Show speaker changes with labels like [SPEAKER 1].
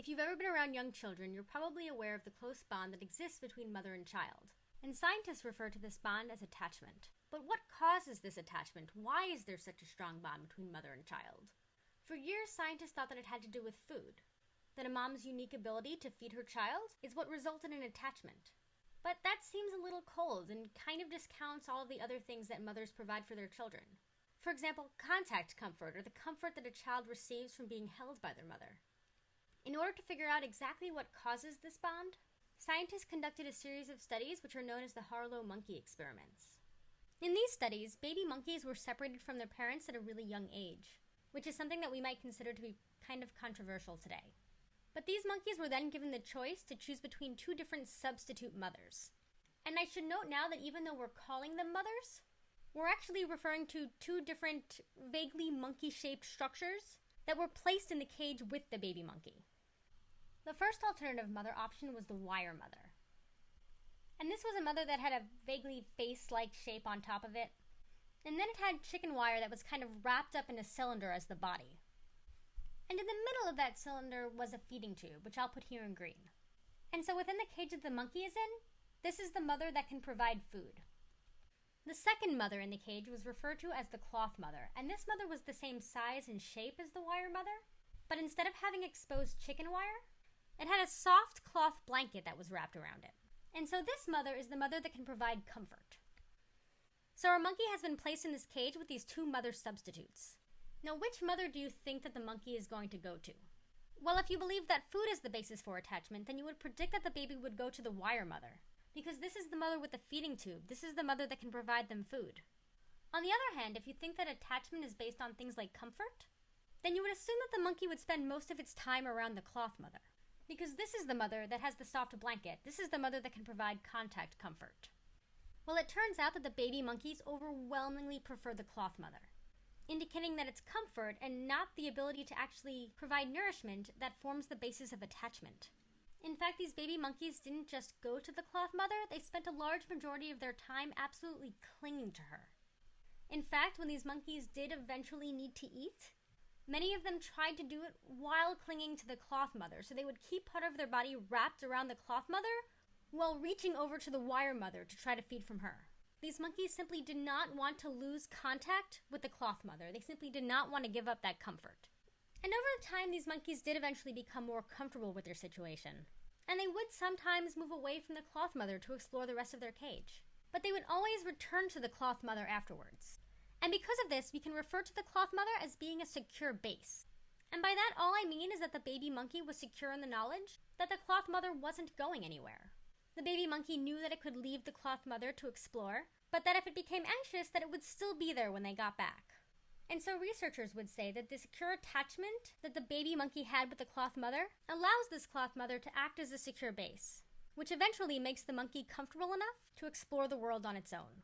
[SPEAKER 1] If you've ever been around young children, you're probably aware of the close bond that exists between mother and child. And scientists refer to this bond as attachment. But what causes this attachment? Why is there such a strong bond between mother and child? For years, scientists thought that it had to do with food. That a mom's unique ability to feed her child is what resulted in attachment. But that seems a little cold and kind of discounts all of the other things that mothers provide for their children. For example, contact comfort, or the comfort that a child receives from being held by their mother. In order to figure out exactly what causes this bond, scientists conducted a series of studies which are known as the Harlow monkey experiments. In these studies, baby monkeys were separated from their parents at a really young age, which is something that we might consider to be kind of controversial today. But these monkeys were then given the choice to choose between two different substitute mothers. And I should note now that even though we're calling them mothers, we're actually referring to two different vaguely monkey-shaped structures that were placed in the cage with the baby monkey. The first alternative mother option was the wire mother. And this was a mother that had a vaguely face-like shape on top of it. And then it had chicken wire that was kind of wrapped up in a cylinder as the body. And in the middle of that cylinder was a feeding tube, which I'll put here in green. And so within the cage that the monkey is in, this is the mother that can provide food. The second mother in the cage was referred to as the cloth mother, and this mother was the same size and shape as the wire mother, but instead of having exposed chicken wire, it had a soft cloth blanket that was wrapped around it. And so this mother is the mother that can provide comfort. So our monkey has been placed in this cage with these two mother substitutes. Now, which mother do you think that the monkey is going to go to? Well, if you believe that food is the basis for attachment, then you would predict that the baby would go to the wire mother, because this is the mother with the feeding tube. This is the mother that can provide them food. On the other hand, if you think that attachment is based on things like comfort, then you would assume that the monkey would spend most of its time around the cloth mother, because this is the mother that has the soft blanket. This is the mother that can provide contact comfort. Well, it turns out that the baby monkeys overwhelmingly prefer the cloth mother, indicating that it's comfort and not the ability to actually provide nourishment that forms the basis of attachment. In fact, these baby monkeys didn't just go to the cloth mother, they spent a large majority of their time absolutely clinging to her. In fact, when these monkeys did eventually need to eat, many of them tried to do it while clinging to the cloth mother, so they would keep part of their body wrapped around the cloth mother while reaching over to the wire mother to try to feed from her. These monkeys simply did not want to lose contact with the cloth mother. They simply did not want to give up that comfort. And over time, these monkeys did eventually become more comfortable with their situation. And they would sometimes move away from the cloth mother to explore the rest of their cage. But they would always return to the cloth mother afterwards. And because of this, we can refer to the cloth mother as being a secure base. And by that, all I mean is that the baby monkey was secure in the knowledge that the cloth mother wasn't going anywhere. The baby monkey knew that it could leave the cloth mother to explore, but that if it became anxious, that it would still be there when they got back. And so researchers would say that the secure attachment that the baby monkey had with the cloth mother allows this cloth mother to act as a secure base, which eventually makes the monkey comfortable enough to explore the world on its own.